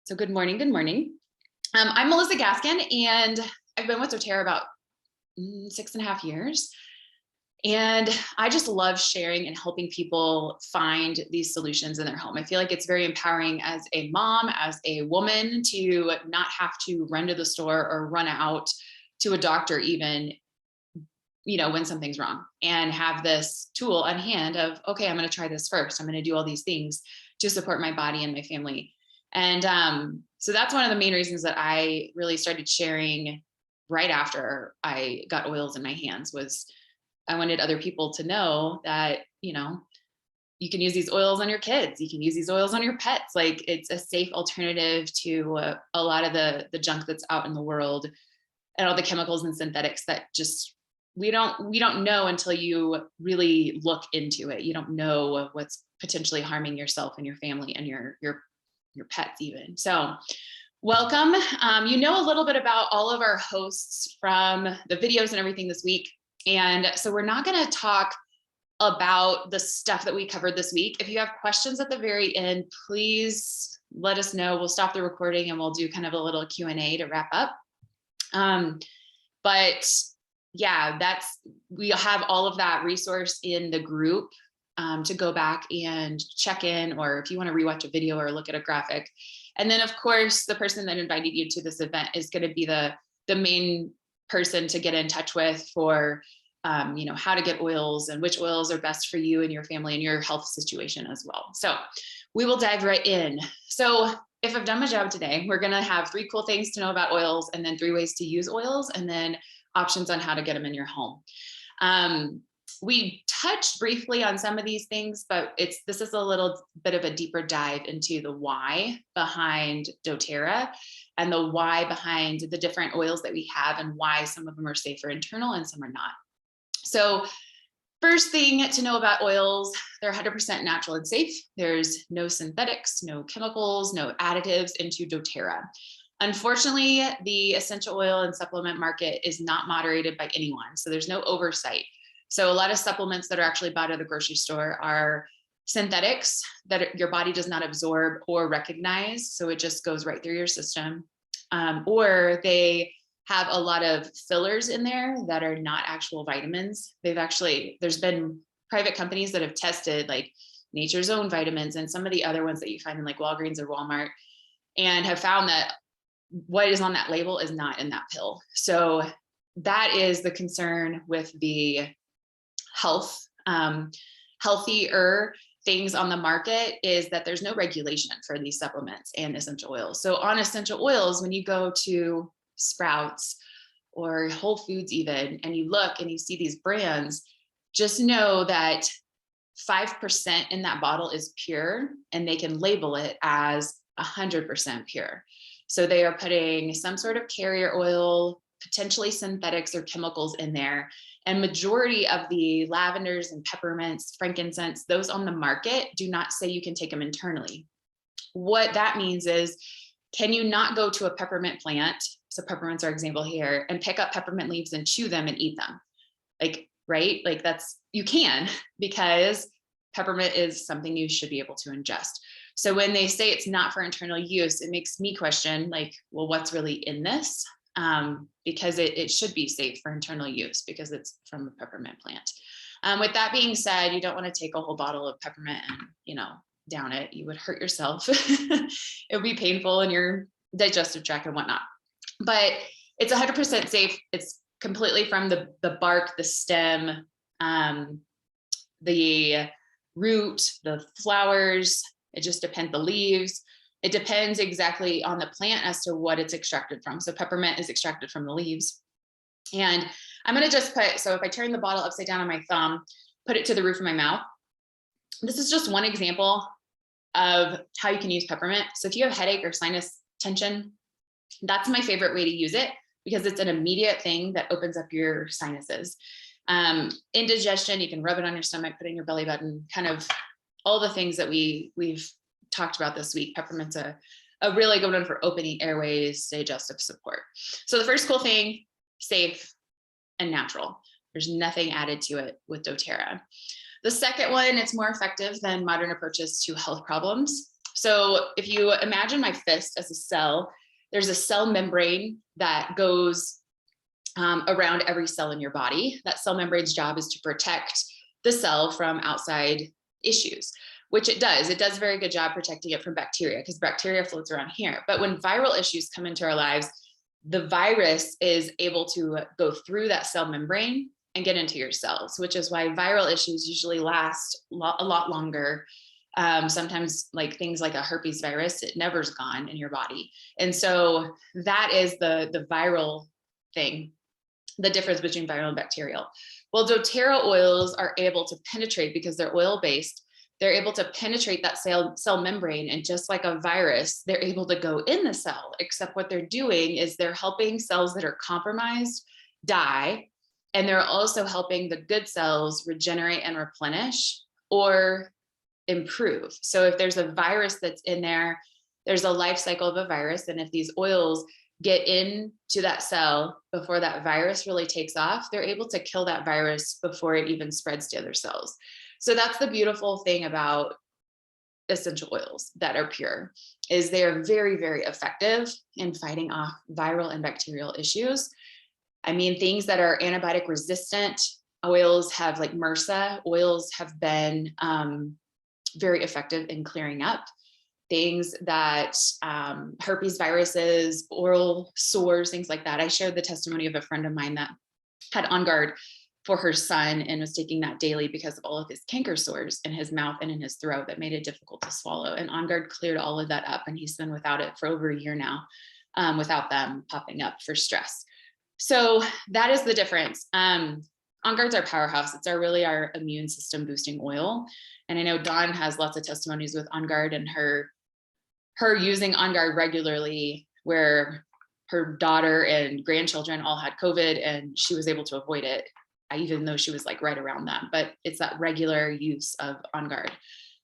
So good morning, good morning. I'm Melissa Gaskin, and I've been with doTERRA about 6.5 years. And I just love sharing and helping people find these solutions in their home. I feel like it's very empowering as a mom, as a woman, to not have to run to the store or run out to a doctor even, when something's wrong, and have this tool on hand of, okay, I'm going to try this first. I'm going to do all these things to support my body and my family. And so that's one of the main reasons that I really started sharing right after I got oils in my hands. Was I wanted other people to know that, you can use these oils on your kids. You can use these oils on your pets. Like, it's a safe alternative to a lot of the junk that's out in the world, and all the chemicals and synthetics that just we don't know until you really look into it. You don't know what's potentially harming yourself and your family and your pets even. So welcome. You know a little bit about all of our hosts from the videos and everything this week. And so we're not going to talk about the stuff that we covered this week. If you have questions at the very end, please let us know. We'll stop the recording and we'll do kind of a little Q&A to wrap up. But yeah, we'll have all of that resource in the group to go back and check in, or if you want to rewatch a video or look at a graphic. And then of course, the person that invited you to this event is going to be the main person to get in touch with for, how to get oils and which oils are best for you and your family and your health situation as well. So we will dive right in. So if I've done my job today, we're going to have 3 cool things to know about oils, and then 3 ways to use oils, and then options on how to get them in your home. We touched briefly on some of these things, but this is a little bit of a deeper dive into the why behind doTERRA and the why behind the different oils that we have and why some of them are safe for internal and some are not. So first thing to know about oils, they're 100% natural and safe. There's no synthetics, no chemicals, no additives into doTERRA. Unfortunately, the essential oil and supplement market is not moderated by anyone, so there's no oversight. So a lot of supplements that are actually bought at the grocery store are synthetics that your body does not absorb or recognize, so it just goes right through your system. Or they have a lot of fillers in there that are not actual vitamins. There's been private companies that have tested like Nature's Own vitamins and some of the other ones that you find in like Walgreens or Walmart, and have found that what is on that label is not in that pill. So that is the concern with the healthier things on the market, is that there's no regulation for these supplements and essential oils. So on essential oils, when you go to Sprouts or Whole Foods even, and you look and you see these brands, just know that 5% in that bottle is pure, and they can label it as 100% pure. So they are putting some sort of carrier oil, potentially synthetics or chemicals in there. And majority of the lavenders and peppermints, frankincense, those on the market do not say you can take them internally. What that means is, can you not go to a peppermint plant? So peppermints are example here, and pick up peppermint leaves and chew them and eat them. Like, right? Like you can, because peppermint is something you should be able to ingest. So when they say it's not for internal use, it makes me question, like, well, what's really in this? Because it should be safe for internal use because it's from a peppermint plant. With that being said, you don't want to take a whole bottle of peppermint and, down it. You would hurt yourself. It would be painful in your digestive tract and whatnot. But it's 100% safe. It's completely from the bark, the stem, the root, the flowers. It just depends, the leaves. It depends exactly on the plant as to what it's extracted from. So peppermint is extracted from the leaves. And I'm going to just so if I turn the bottle upside down on my thumb, put it to the roof of my mouth. This is just one example of how you can use peppermint. So if you have headache or sinus tension, that's my favorite way to use it, because it's an immediate thing that opens up your sinuses. Indigestion, you can rub it on your stomach, put it in your belly button, kind of all the things that we've talked about this week. Peppermint's a really good one for opening airways, digestive support. So the first cool thing, safe and natural. There's nothing added to it with doTERRA. The second one, it's more effective than modern approaches to health problems. So if you imagine my fist as a cell, there's a cell membrane that goes around every cell in your body. That cell membrane's job is to protect the cell from outside issues, which it does. It does a very good job protecting it from bacteria because bacteria floats around here. But when viral issues come into our lives, the virus is able to go through that cell membrane and get into your cells, which is why viral issues usually last a lot longer. Sometimes like things like a herpes virus, it never's gone in your body. And so that is the viral thing, the difference between viral and bacterial. Well, doTERRA oils are able to penetrate because they're oil-based. They're able to penetrate that cell membrane, and just like a virus, they're able to go in the cell, except what they're doing is they're helping cells that are compromised die, and they're also helping the good cells regenerate and replenish or improve. So if there's a virus that's in there, there's a life cycle of a virus, and if these oils get into that cell before that virus really takes off, they're able to kill that virus before it even spreads to other cells. So that's the beautiful thing about essential oils that are pure, is they are very, very effective in fighting off viral and bacterial issues. I mean, things that are antibiotic resistant oils have, like MRSA oils, have been very effective in clearing up things that herpes viruses, oral sores, things like that. I shared the testimony of a friend of mine that had On Guard for her son and was taking that daily because of all of his canker sores in his mouth and in his throat that made it difficult to swallow. And On Guard cleared all of that up, and he's been without it for over a year now, without them popping up for stress. So that is the difference. On Guard's our powerhouse. It's really our immune system boosting oil. And I know Dawn has lots of testimonies with On Guard and her using On Guard regularly, where her daughter and grandchildren all had COVID and she was able to avoid it, even though she was like right around them. But it's that regular use of On Guard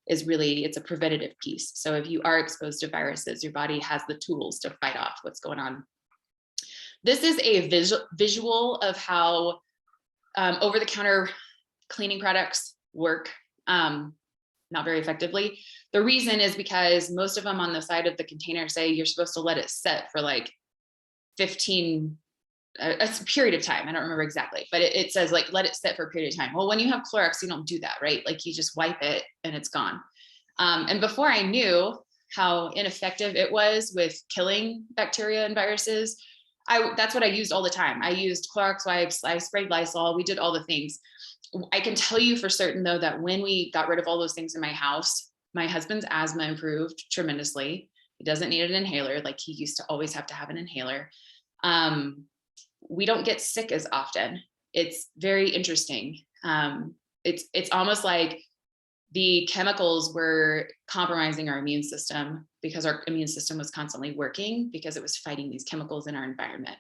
is really, it's a preventative piece. So if you are exposed to viruses, your body has the tools to fight off what's going on. This is a visual of how over-the-counter cleaning products work. Not very effectively. The reason is because most of them on the side of the container say you're supposed to let it set for like 15, a period of time. I don't remember exactly, but it says like, let it set for a period of time. Well, when you have Clorox, you don't do that, right? Like you just wipe it and it's gone. And before I knew how ineffective it was with killing bacteria and viruses, that's what I used all the time. I used Clorox wipes, I sprayed Lysol, we did all the things. I can tell you for certain though, that when we got rid of all those things in my house, my husband's asthma improved tremendously. He doesn't need an inhaler. Like he used to always have to have an inhaler. We don't get sick as often. It's very interesting. It's almost like the chemicals were compromising our immune system because our immune system was constantly working because it was fighting these chemicals in our environment.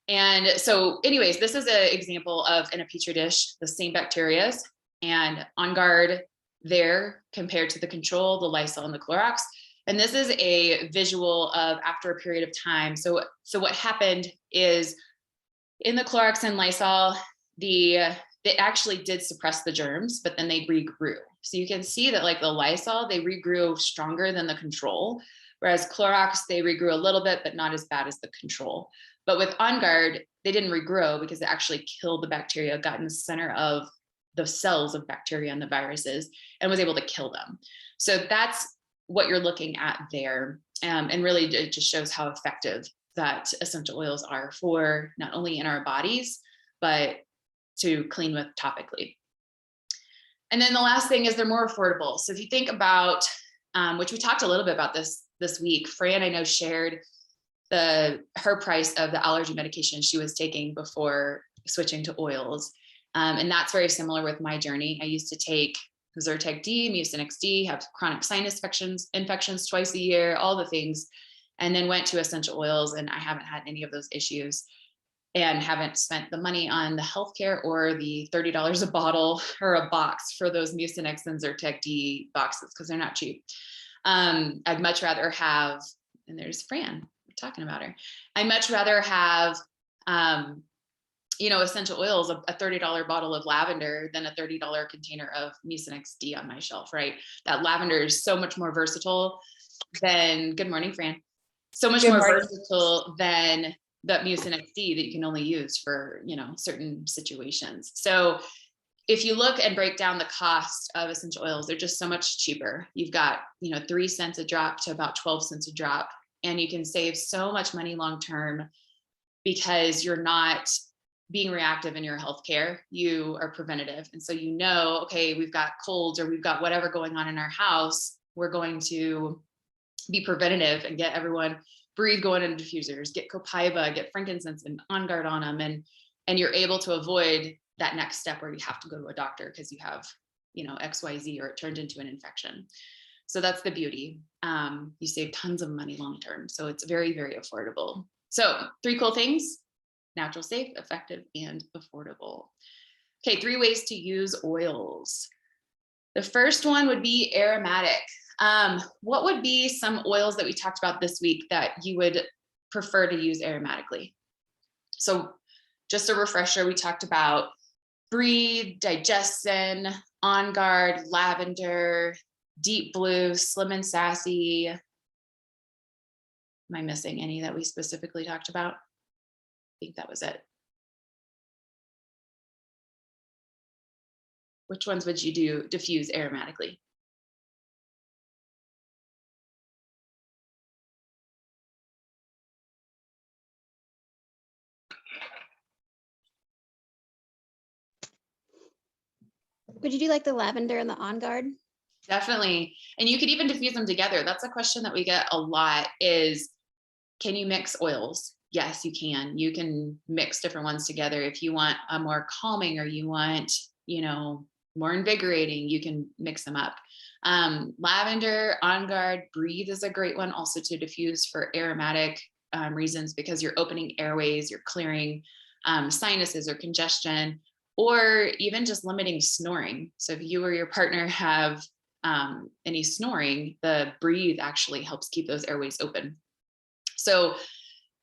And so anyways, this is an example of, in a petri dish, the same bacteria and On Guard there compared to the control, the Lysol and the Clorox. And this is a visual of after a period of time. So what happened is in the Clorox and Lysol, they actually did suppress the germs, but then they regrew. So you can see that like the Lysol, they regrew stronger than the control, whereas Clorox, they regrew a little bit, but not as bad as the control. But with On Guard, they didn't regrow because it actually killed the bacteria, got in the center of the cells of bacteria and the viruses, and was able to kill them. So that's what you're looking at there. And really it just shows how effective that essential oils are for not only in our bodies, but to clean with topically. And then the last thing is they're more affordable. So if you think about, which we talked a little bit about this week, Fran, I know, shared her price of the allergy medication she was taking before switching to oils. And that's very similar with my journey. I used to take Zyrtec D, Mucinex D, have chronic sinus infections twice a year, all the things, and then went to essential oils, and I haven't had any of those issues and haven't spent the money on the healthcare or the $30 a bottle or a box for those Mucinex and Zyrtec D boxes because they're not cheap. I'd much rather have, and there's Fran, we're talking about her. I'd much rather have essential oils, a $30 bottle of lavender than a $30 container of Mucinex D on my shelf, right? That lavender is so much more versatile than, good morning, Fran. So much more versatile than that Mucinex D that you can only use for, certain situations. So if you look and break down the cost of essential oils, they're just so much cheaper. You've got, 3 cents a drop to about 12 cents a drop, and you can save so much money long-term because you're not being reactive in your healthcare, you are preventative. And so, okay, we've got colds or we've got whatever going on in our house, we're going to be preventative and get everyone breathe going into diffusers, get copaiba, get frankincense and On Guard on them. And you're able to avoid that next step where you have to go to a doctor because you have, XYZ or it turned into an infection. So that's the beauty. You save tons of money long-term. So it's very, very affordable. So 3 cool things: natural, safe, effective, and affordable. Okay, 3 ways to use oils. The first one would be aromatic. What would be some oils that we talked about this week that you would prefer to use aromatically? So just a refresher, we talked about Breathe, Digestin, On Guard, lavender, Deep Blue, Slim and Sassy. Am I missing any that we specifically talked about? I think that was it. Which ones would you diffuse aromatically? Would you do like the lavender and the On Guard? Definitely. And you could even diffuse them together. That's a question that we get a lot is, can you mix oils? Yes, you can. You can mix different ones together. If you want a more calming or you want, more invigorating, you can mix them up. Lavender, On Guard, Breathe is a great one also to diffuse for aromatic reasons, because you're opening airways, you're clearing sinuses or congestion, or even just limiting snoring. So if you or your partner have any snoring, the Breathe actually helps keep those airways open. So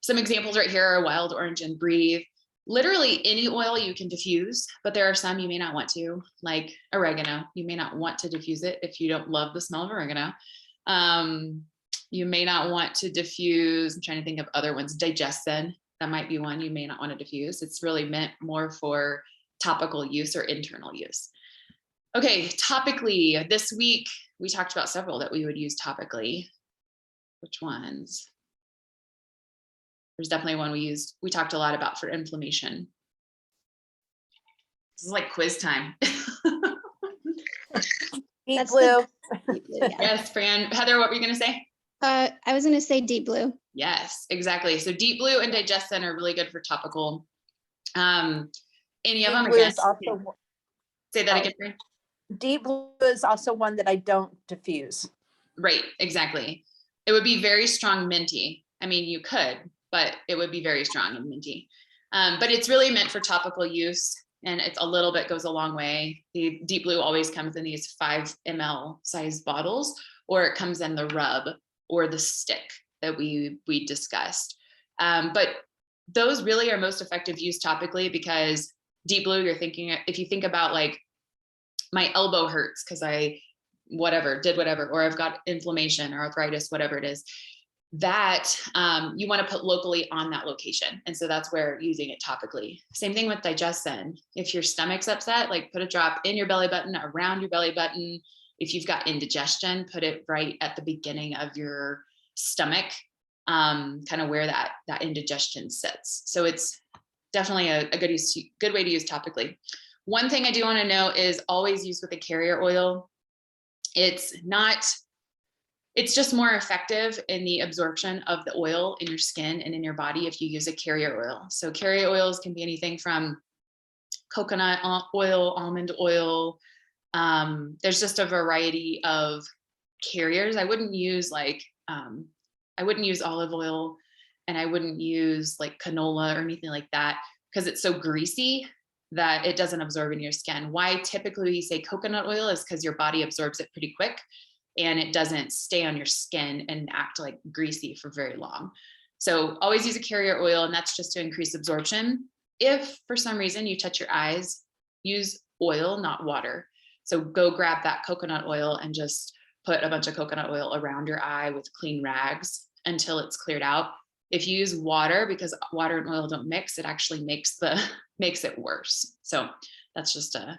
some examples right here are Wild Orange and Breathe. Literally any oil you can diffuse, but there are some you may not want to, like oregano. You may not want to diffuse it if you don't love the smell of oregano. You may not want to diffuse, I'm trying to think of other ones, Digestin, that might be one you may not want to diffuse. It's really meant more for topical use or internal use. Okay, topically, this week, we talked about several that we would use topically. Which ones? There's definitely one we talked a lot about for inflammation. This is like quiz time. Deep Blue. Deep Blue, yeah. Yes, Fran. Heather, what were you going to say? I was going to say Deep Blue. Yes, exactly. So Deep Blue and Digestin are really good for topical. Any of them? Again, say that again, Fran. Deep Blue is also one that I don't diffuse. Right, exactly. It would be very strong minty. I mean, you could, but it would be very strong and minty. But it's really meant for topical use, and it's a little bit goes a long way. The Deep Blue always comes in these 5 ml size bottles, or it comes in the rub or the stick that we discussed. But those really are most effective used topically, because Deep Blue, if you think about like, my elbow hurts because I did whatever, or I've got inflammation or arthritis, whatever it is, that you want to put locally on that location. And so that's where using it topically. Same thing with Digestin. If your stomach's upset, like put a drop in your belly button, around your belly button. If you've got indigestion, put it right at the beginning of your stomach, kind of where that indigestion sits. So it's definitely a good way to use topically. One thing I do want to know is always use with a carrier oil. It's just more effective in the absorption of the oil in your skin and in your body if you use a carrier oil. So carrier oils can be anything from coconut oil, almond oil. There's just a variety of carriers. I wouldn't use olive oil, and I wouldn't use like canola or anything like that, because it's so greasy that it doesn't absorb in your skin. Why typically we say coconut oil is because your body absorbs it pretty quick and it doesn't stay on your skin and act like greasy for very long. So always use a carrier oil, and that's just to increase absorption. if for some reason you touch your eyes, use oil, not water. So go grab that coconut oil and just put a bunch of coconut oil around your eye with clean rags until it's cleared out. If you use water, because water and oil don't mix, it actually makes it worse. So that's just a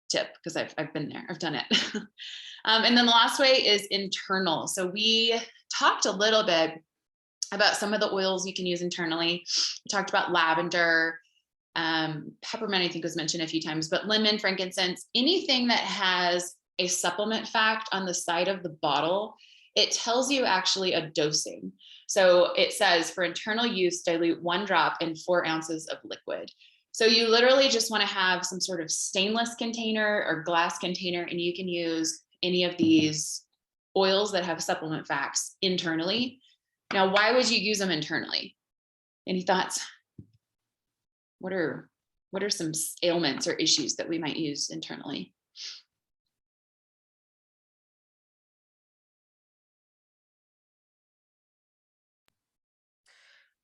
tip, because I've been there, I've done it. And then the last way is internal. So we talked a little bit about some of the oils you can use internally. We talked about lavender, peppermint, I think was mentioned a few times, but lemon, frankincense, anything that has a supplement fact on the side of the bottle, it tells you actually a dosing. So it says for internal use, dilute 1 drop in 4 ounces of liquid. So you literally just want to have some sort of stainless container or glass container, and you can use any of these oils that have supplement facts internally. Now, why would you use them internally? Any thoughts? What are some ailments or issues that we might use internally?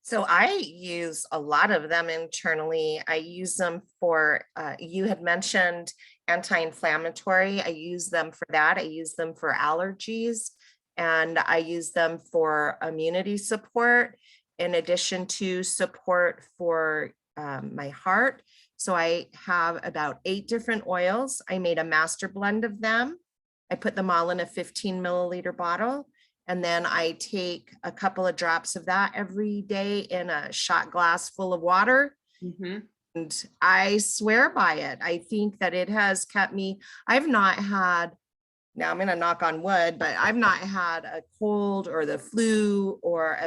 So I use a lot of them internally. I use them for, you had mentioned anti-inflammatory. I use them for that. I use them for allergies, and I use them for immunity support, in addition to support for my heart. So I have about 8 different oils. I made a master blend of them. I put them all in a 15 milliliter bottle. And then I take a couple of drops of that every day in a shot glass full of water. Mm-hmm. And I swear by it. I think that it has kept me, I've not had, now I'm going to knock on wood, but I've not had a cold or the flu or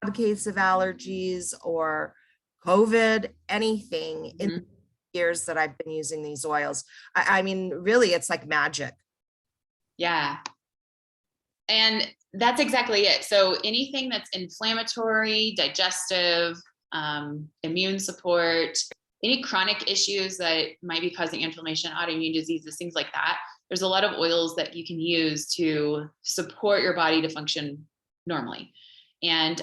a case of allergies or COVID, anything in the years that I've been using these oils. I mean, really, it's like magic. Yeah. And that's exactly it. So anything that's inflammatory, digestive, immune support, any chronic issues that might be causing inflammation, autoimmune diseases, things like that, there's a lot of oils that you can use to support your body to function normally. And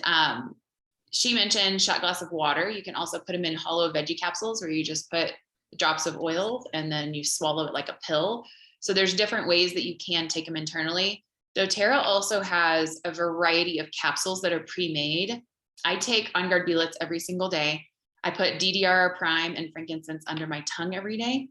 she mentioned shot glass of water. You can also put them in hollow veggie capsules where you just put drops of oil and then you swallow it like a pill. So there's different ways that you can take them internally. doTERRA also has a variety of capsules that are pre-made. I take On Guard Belets every single day. I put DDR Prime and frankincense under my tongue every day.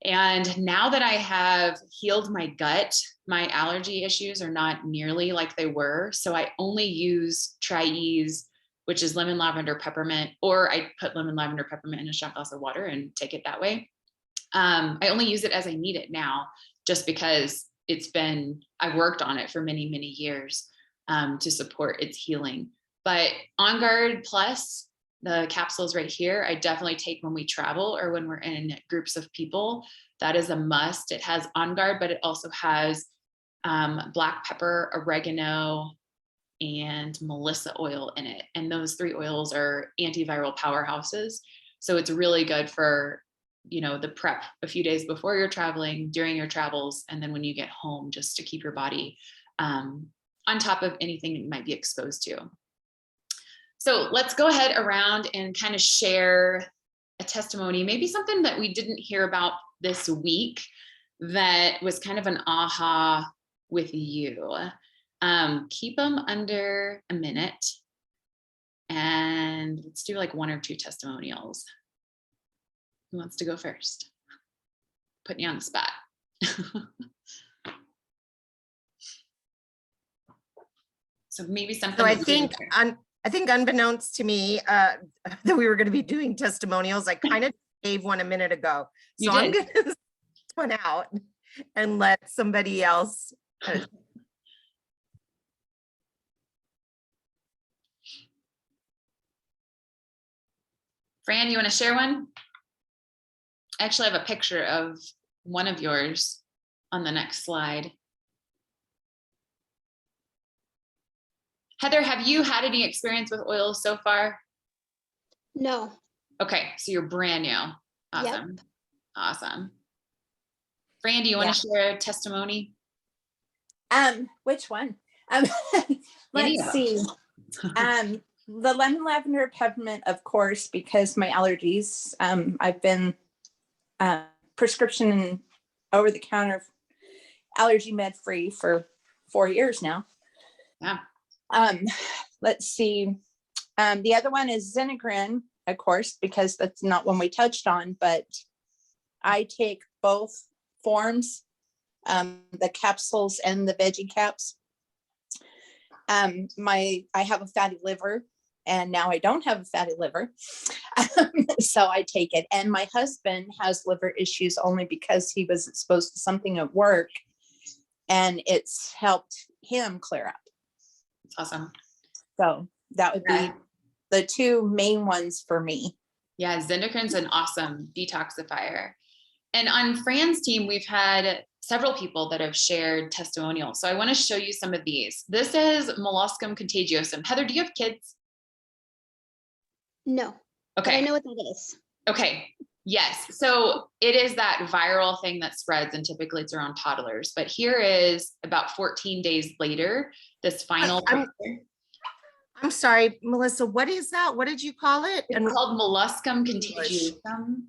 And now that I have healed my gut, my allergy issues are not nearly like they were. So I only use Tri-Ease, which is lemon, lavender, peppermint, or I put lemon, lavender, peppermint in a shot glass of water and take it that way. I only use it as I need it now, just because I worked on it for many, many years to support its healing. But On Guard Plus, the capsules right here, I definitely take when we travel or when we're in groups of people. That is a must. It has On Guard, but it also has black pepper, oregano, and Melissa oil in it. And those 3 oils are antiviral powerhouses. So it's really good for, the prep a few days before you're traveling, during your travels, and then when you get home, just to keep your body on top of anything that you might be exposed to. So let's go ahead around and kind of share a testimony, maybe something that we didn't hear about this week that was kind of an aha with you. Keep them under a minute, and let's do like 1 or 2 testimonials. Who wants to go first? Putting you on the spot. So maybe something. So I think unbeknownst to me that we were going to be doing testimonials, I kind of gave one a minute ago. So I'm going to put one out and let somebody else. Fran, you want to share one? I actually have a picture of one of yours on the next slide. Heather, have you had any experience with oils so far? No. Okay, so you're brand new. Awesome. Yep. Awesome. Fran, do you want to share a testimony? Which one? Let's see. The lemon, lavender, peppermint, of course, because my allergies. I've been prescription and over the counter allergy med free for 4 years now. Yeah. Let's see. The other one is Zinegrin, of course, because that's not one we touched on, but I take both forms, the capsules and the veggie caps. I have a fatty liver, and now I don't have a fatty liver. So I take it. And my husband has liver issues only because he was exposed to something at work, and it's helped him clear up. It's awesome. So that would be the two main ones for me. Yeah, Zinegrin's an awesome detoxifier. And on Fran's team, we've had several people that have shared testimonials. So I want to show you some of these. This is molluscum contagiosum. Heather, do you have kids? No. But I Okay. know what that is. Okay. Yes. So it is that viral thing that spreads, and typically it's around toddlers. But here is about 14 days later, this final picture. I'm sorry, Melissa, what is that? What did you call it? It's called molluscum contagiosum.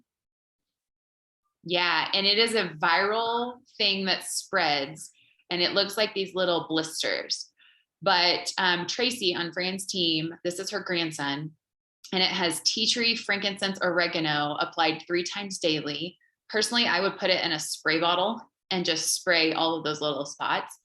Yeah, and it is a viral thing that spreads, and it looks like these little blisters. But Tracy on Fran's team, this is her grandson, and it has tea tree, frankincense, oregano applied 3 times daily. Personally, I would put it in a spray bottle and just spray all of those little spots.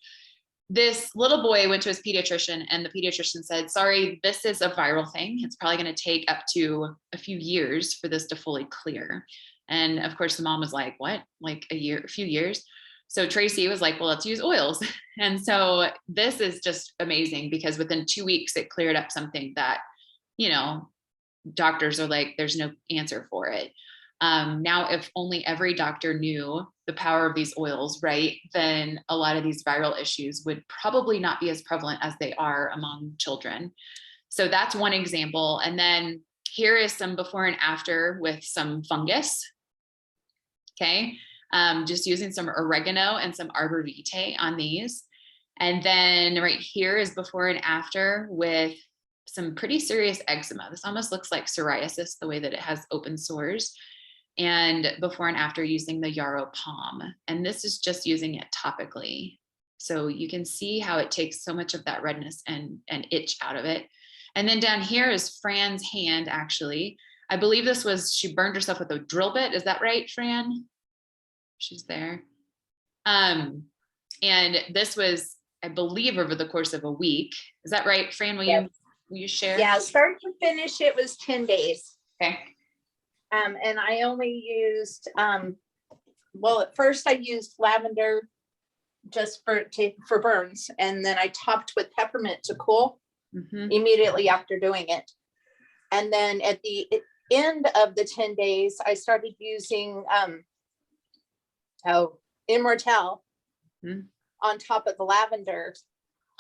This little boy went to his pediatrician, and the pediatrician said, sorry, this is a viral thing. It's probably going to take up to a few years for this to fully clear. And of course, the mom was like, what? Like a few years? So Tracy was like, well, let's use oils. And so this is just amazing, because within 2 weeks, it cleared up something that, doctors are like, there's no answer for it. Now, if only every doctor knew the power of these oils, right, then a lot of these viral issues would probably not be as prevalent as they are among children. So that's one example. And then here is some before and after with some fungus. Okay. Just using some oregano and some arbor vitae on these. And then right here is before and after with some pretty serious eczema. This almost looks like psoriasis, the way that it has open sores. And before and after using the yarrow palm. And this is just using it topically. So you can see how it takes so much of that redness and itch out of it. And then down here is Fran's hand, actually. I believe this was, she burned herself with a drill bit. Is that right, Fran? She's there. And this was, I believe, over the course of a week. Is that right, Fran? Will you share? Yeah, start to finish, it was 10 days. Okay. And I only used, well, at first I used lavender just for burns. And then I topped with peppermint to cool immediately after doing it. And then at the end of the 10 days, I started using Immortelle on top of the lavender,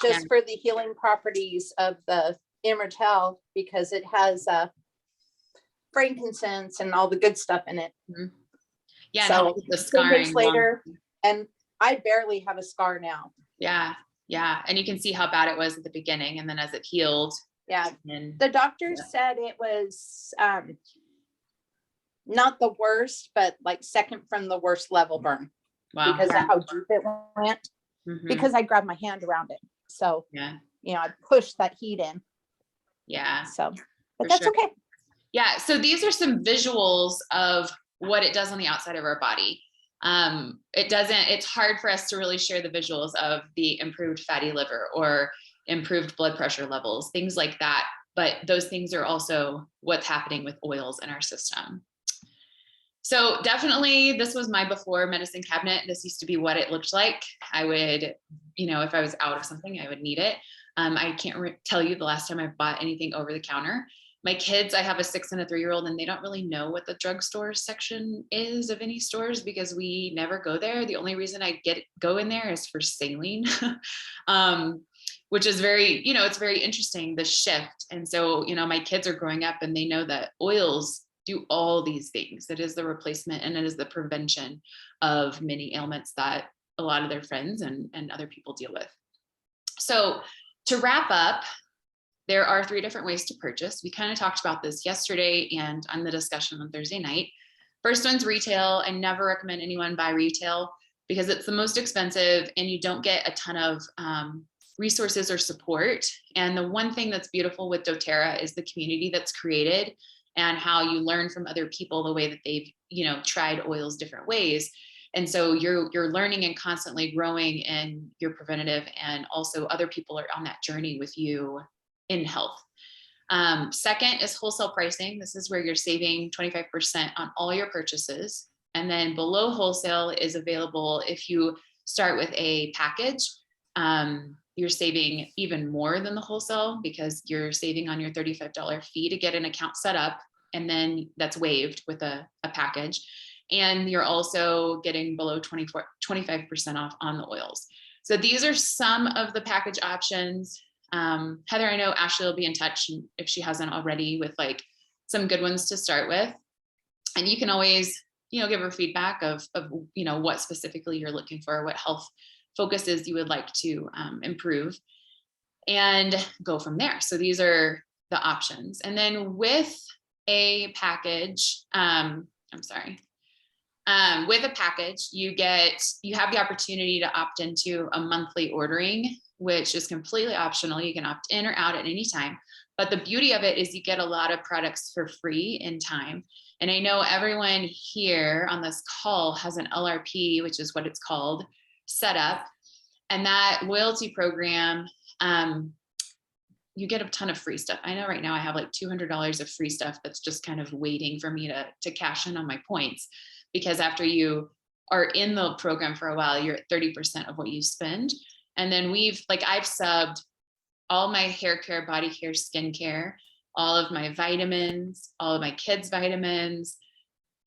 just for the healing properties of the Immortelle, because it has frankincense and all the good stuff in it. Yeah. So the scarring later, and I barely have a scar now. Yeah. Yeah. And you can see how bad it was at the beginning. And then as it healed. Yeah. The doctor said it was not the worst, but like second from the worst level burn. Wow. Because of how deep it went. Because I grabbed my hand around it. So, I pushed that heat in. Yeah. So, but that's okay. Yeah. So these are some visuals of what it does on the outside of our body. It's hard for us to really share the visuals of the improved fatty liver or improved blood pressure levels, things like that. But those things are also what's happening with oils in our system. So definitely this was my before medicine cabinet. This used to be what it looked like. I would, if I was out of something, I would need it. I can't tell you the last time I've bought anything over the counter. My kids, I have a 6 and a 3-year-old, and they don't really know what the drugstore section is of any stores because we never go there. The only reason I go in there is for saline, which is very, it's very interesting, the shift. And so, my kids are growing up and they know that oils do all these things. It is the replacement and it is the prevention of many ailments that a lot of their friends and other people deal with. So to wrap up, there are 3 different ways to purchase. We kind of talked about this yesterday and on the discussion on Thursday night. First one's retail. I never recommend anyone buy retail because it's the most expensive and you don't get a ton of resources or support. And the one thing that's beautiful with doTERRA is the community that's created and how you learn from other people the way that they've, tried oils different ways. And so you're learning and constantly growing in your preventative, and also other people are on that journey with you in health. Second is wholesale pricing. This is where you're saving 25% on all your purchases. And then below wholesale is available if you start with a package. You're saving even more than the wholesale because you're saving on your $35 fee to get an account set up. And then that's waived with a package. And you're also getting below 25% off on the oils. So these are some of the package options. Heather, I know Ashley will be in touch if she hasn't already with like some good ones to start with. And you can always, give her feedback of what specifically you're looking for, what health focuses you would like to improve, and go from there. So these are the options. And then with a package, with a package, you have the opportunity to opt into a monthly ordering, which is completely optional. You can opt in or out at any time. But the beauty of it is you get a lot of products for free in time. And I know everyone here on this call has an LRP, which is what it's called, set up. And that loyalty program, you get a ton of free stuff. I know right now I have like $200 of free stuff that's just kind of waiting for me to cash in on my points. Because after you are in the program for a while, you're at 30% of what you spend. And then I've subbed all my hair care, body care, skin care, all of my vitamins, all of my kids' vitamins,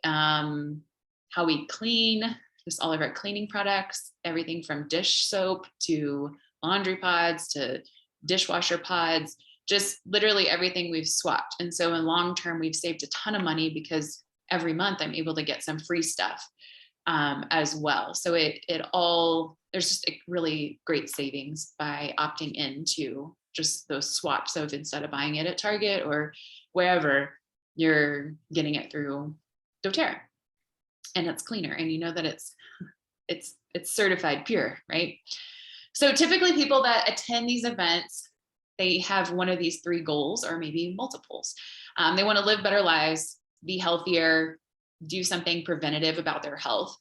how we clean, just all of our cleaning products, everything from dish soap to laundry pods to dishwasher pods, just literally everything we've swapped. And so in long term, we've saved a ton of money because every month I'm able to get some free stuff as well. So there's just a really great savings by opting into just those swaps of, instead of buying it at Target or wherever, you're getting it through doTERRA, and it's cleaner, and you know that it's certified pure, right? So typically people that attend these events, they have one of these 3 goals or maybe multiples. They want to live better lives, be healthier, do something preventative about their health.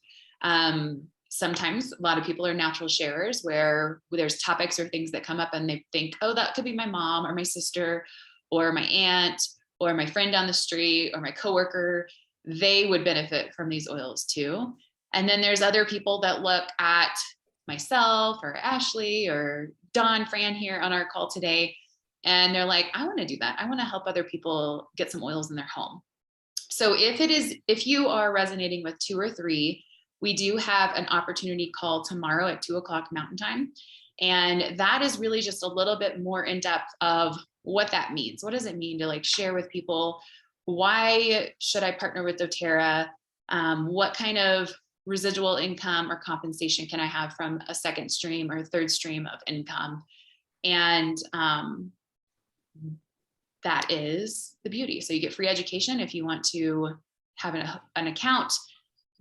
Sometimes a lot of people are natural sharers where there's topics or things that come up and they think, oh, that could be my mom or my sister or my aunt or my friend down the street or my coworker. They would benefit from these oils too. And then there's other people that look at myself or Ashley or Dawn, Fran here on our call today, and they're like, I want to do that. I want to help other people get some oils in their home. So if you are resonating with 2 or 3, we do have an opportunity call tomorrow at 2:00 Mountain Time. And that is really just a little bit more in depth of what that means. What does it mean to share with people? Why should I partner with doTERRA? What kind of residual income or compensation can I have from a second stream or third stream of income? And that is the beauty. So you get free education if you want to have an account,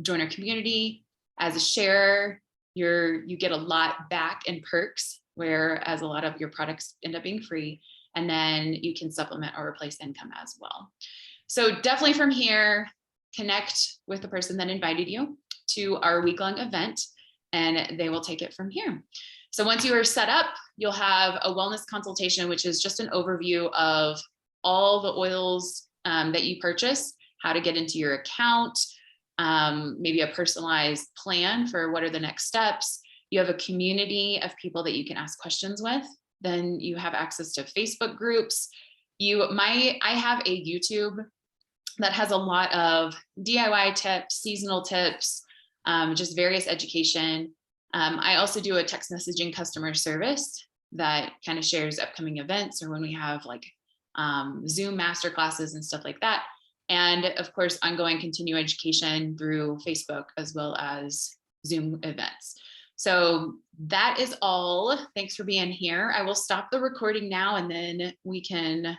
join our community. As a sharer, you get a lot back in perks, whereas a lot of your products end up being free. And then you can supplement or replace income as well. So definitely from here, connect with the person that invited you to our week-long event, and they will take it from here. So once you are set up, you'll have a wellness consultation, which is just an overview of all the oils that you purchase, how to get into your account, maybe a personalized plan for what are the next steps. You have a community of people that you can ask questions with. Then you have access to Facebook groups. I have a YouTube that has a lot of DIY tips, seasonal tips, just various education. I also do a text messaging customer service that kind of shares upcoming events or when we have Zoom masterclasses and stuff like that. And of course, ongoing continuing education through Facebook as well as Zoom events. So that is all. Thanks for being here. I will stop the recording now and then we can